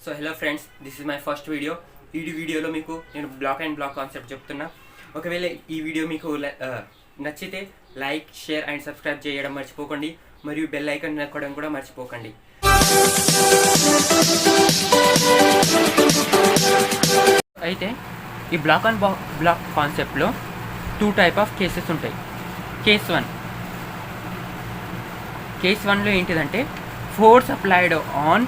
So hello friends, this is my first video. ఈ వీడియోలో మీకు నేను బ్లాక్ అండ్ బ్లాక్ కాన్సెప్ట్ చెప్తున్నా. ఒకవేళ ఈ వీడియో మీకు నచ్చితే లైక్, షేర్ అండ్ సబ్స్క్రైబ్ చేయడం మర్చిపోకండి, మరియు బెల్ ఐకాన్ నొక్కడం కూడా మర్చిపోకండి. అయితే ఈ బ్లాక్ అండ్ బ్లాక్ కాన్సెప్ట్లో 2 టైప్ ఆఫ్ కేసెస్ ఉంటాయి. కేస్ 1లో ఏంటిదంటే force applied on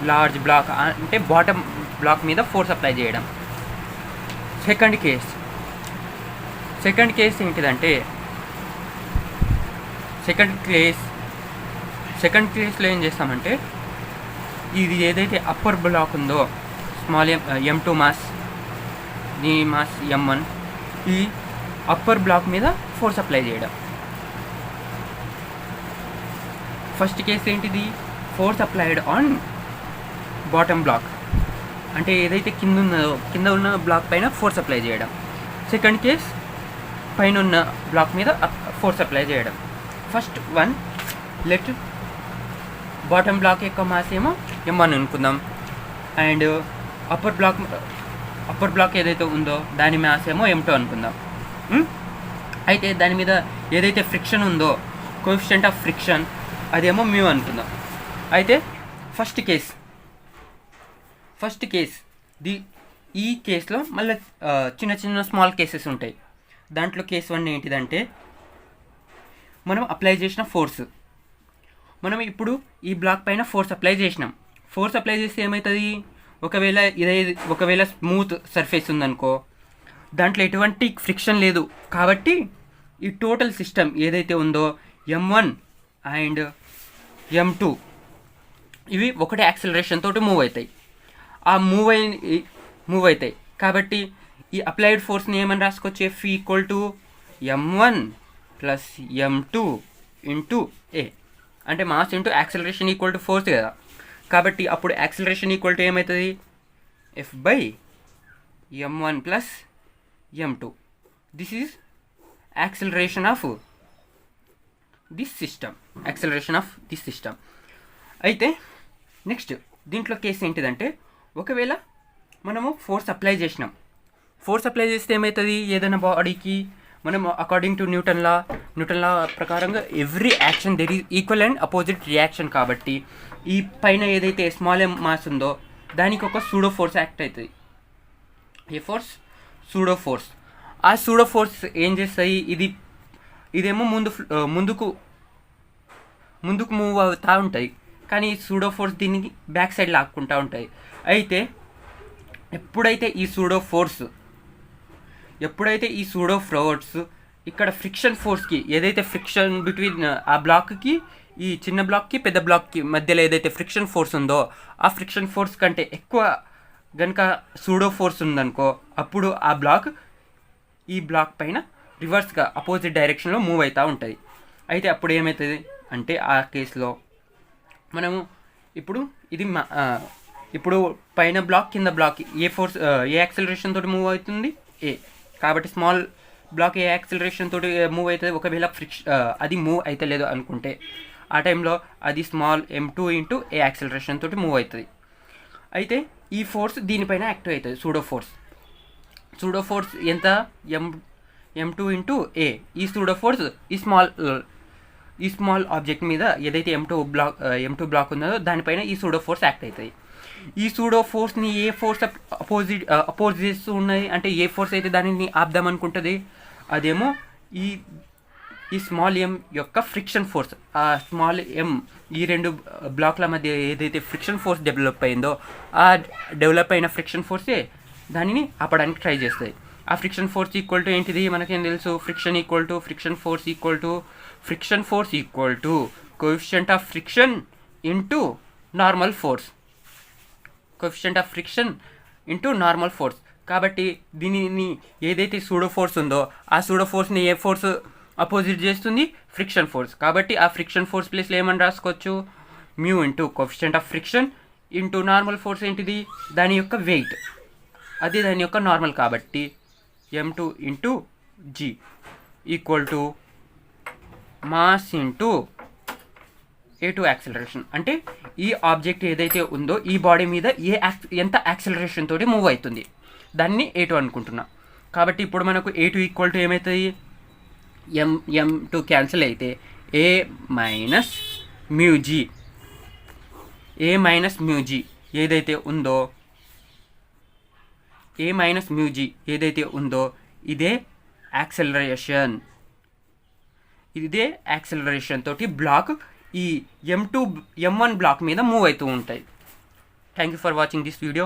large block, అంటే బాటమ్ బ్లాక్ మీద ఫోర్స్ అప్లై చేయడం. సెకండ్ కేస్ ఏంటిదంటే సెకండ్ కేస్లో ఏం చేస్తామంటే ఇది ఏదైతే అప్పర్ బ్లాక్ ఉందో స్మాల్ M2 మాస్, నీ మాస్ M1, ఈ అప్పర్ బ్లాక్ మీద ఫోర్స్ అప్లై చేయడం. ఫస్ట్ కేసు ఏంటిది? Force applied on bottom block, అంటే ఏదైతే కింద ఉన్న బ్లాక్ పైన ఫోర్స్ అప్లై చేయడం. సెకండ్ కేస్ పైన ఉన్న బ్లాక్ మీద ఫోర్స్ అప్లై చేయడం. First one, let bottom block యొక్క మాస్ ఏమో M1 అనుకుందాం, అండ్ అప్పర్ బ్లాక్ ఏదైతే ఉందో దాని మాస్ ఏమో M2 అనుకుందాం. అయితే దాని మీద ఏదైతే ఫ్రిక్షన్ ఉందో, కోఎఫిషియంట్ ఆఫ్ ఫ్రిక్షన్, అదేమో మ్యూ అనుకుందాం. అయితే ఫస్ట్ కేస్ ఈ కేసులో మళ్ళీ చిన్న స్మాల్ కేసెస్ ఉంటాయి. దాంట్లో కేస్ 1 ఏంటిదంటే మనం అప్లై చేసిన ఫోర్స్, మనం ఇప్పుడు ఈ బ్లాక్ పైన ఫోర్స్ అప్లై చేసినాం. ఫోర్స్ అప్లై చేస్తే ఏమవుతుంది? ఒకవేళ స్మూత్ సర్ఫేస్ ఉందనుకో, దాంట్లో ఎటువంటి ఫ్రిక్షన్ లేదు, కాబట్టి ఈ టోటల్ సిస్టమ్ ఏదైతే ఉందో M1 అండ్ M2 ఇవి ఒకటే యాక్సిలరేషన్ తోటి మూవ్ అవుతాయి. ఆ మూవ్ అవుతాయి కాబట్టి ఈ అప్లైడ్ ఫోర్స్ని ఏమని రాసుకోవచ్చు? F = M1 + M2 × A, అంటే mass into acceleration equal to force కదా. కాబట్టి అప్పుడు యాక్సిలరేషన్ ఈక్వల్ టు ఏమవుతుంది? F/M1 + M2. This is acceleration of this system. అయితే నెక్స్ట్ దీంట్లో కేసు ఏంటిదంటే, ఒకవేళ మనము ఫోర్స్ అప్లై చేస్తే ఏమవుతుంది? ఏదైనా బాడీకి మనం అకార్డింగ్ టు న్యూటన్ లా ప్రకారంగా every action there is equal and opposite reaction. కాబట్టి ఈ పైన ఏదైతే స్మాల్ m మాస్ ఉందో దానికి ఒక సూడో ఫోర్స్ యాక్ట్ అవుతుంది. ఏ ఫోర్స్? Pseudo force. ఆ సూడో ఫోర్స్ ఏం చేస్తాయి? ఇదేమో ముందుకు మూవ్ అవుతూ ఉంటాయి, కానీ సూడో ఫోర్స్ దీనికి బ్యాక్ సైడ్ లాక్కుంటూ ఉంటాయి. అయితే ఎప్పుడైతే ఈ సూడో ఫోర్స్ ఇక్కడ ఫ్రిక్షన్ ఫోర్స్కి, ఏదైతే ఫ్రిక్షన్ బిట్వీన్ ఆ బ్లాక్కి, ఈ చిన్న బ్లాక్కి పెద్ద బ్లాక్కి మధ్యలో ఏదైతే ఫ్రిక్షన్ ఫోర్స్ ఉందో, ఆ ఫ్రిక్షన్ ఫోర్స్ కంటే ఎక్కువ కనుక సూడో ఫోర్స్ ఉందనుకో, అప్పుడు ఆ బ్లాక్ ఈ బ్లాక్ పైన రివర్స్గా అపోజిట్ డైరెక్షన్లో మూవ్ అవుతూ ఉంటుంది. అయితే అప్పుడు ఏమవుతుంది అంటే, ఆ కేసులో మనము ఇప్పుడు పైన బ్లాక్ కింద బ్లాక్ ఏ యాక్సిలరేషన్ తోటి మూవ్ అవుతుంది? A. కాబట్టి స్మాల్ బ్లాక్ ఏ యాక్సిలరేషన్ తోటి మూవ్ అవుతుంది? ఒకవేళ అది మూవ్ అయితే లేదు అనుకుంటే, ఆ టైంలో అది స్మాల్ M2 × A యాక్సిలరేషన్ తోటి మూవ్ అవుతుంది. అయితే ఈ ఫోర్స్ దీనిపైన యాక్టివ్ అవుతుంది, సూడో ఫోర్స్ ఎంత? M2 × A. ఈ సూడో ఫోర్స్ ఈ స్మాల్ ఆబ్జెక్ట్ మీద ఏదైతే M2 బ్లాక్ ఉందో దానిపైన ఈ సూడో ఫోర్స్ యాక్ట్ అవుతాయి. ఈ సూడో ఫోర్స్ని ఏ ఫోర్స్ అపోజ్ చేస్తూ ఉన్నాయి అంటే, ఏ ఫోర్స్ అయితే దానిని ఆపుదామనుకుంటుంది అదేమో ఈ స్మాల్ m యొక్క ఫ్రిక్షన్ ఫోర్స్. ఆ స్మాల్ m ఈ రెండు బ్లాక్ల మధ్య ఏదైతే ఫ్రిక్షన్ ఫోర్స్ డెవలప్ అయిందో, ఆ డెవలప్ అయిన ఫ్రిక్షన్ ఫోర్సే దానిని ఆపడానికి ట్రై చేస్తాయి. ఆ ఫ్రిక్షన్ ఫోర్స్ ఈక్వల్ టు ఏంటిది? మనకేం తెలుసు? Friction force equal to coefficient of friction into normal force. కాబట్టి దీనిని ఏదైతే సూడో ఫోర్స్ ఉందో ఆ సూడో ఫోర్స్ని ఏ ఫోర్స్ అపోజిట్ చేస్తుంది? Friction force. కాబట్టి ఆ ఫ్రిక్షన్ ఫోర్స్ ప్లేస్లో ఏమని రాసుకోవచ్చు? Mu into coefficient of friction into normal force ఏంటిది? దాని యొక్క వెయిట్, అది దాని యొక్క నార్మల్. కాబట్టి M2 × G equal to mass into A2 acceleration. అంటే ఈ ఆబ్జెక్ట్ ఏదైతే ఉందో ఈ బాడీ మీద ఎంత యాక్సిలరేషన్ తోటి మూవ్ అవుతుంది దాన్ని A2 అనుకుంటున్నా. కాబట్టి ఇప్పుడు మనకు A2 ఈక్వల్ టు ఏమవుతుంది, m2 క్యాన్సిల్ అయితే A మైనస్ మ్యూజీ ఏదైతే ఉందో ఇదే యాక్సిలరేషన్ తోటి బ్లాక్ ఈ M1 బ్లాక్ మీద మూవ్ అవుతూ ఉంటాయి. Thank you for watching this video.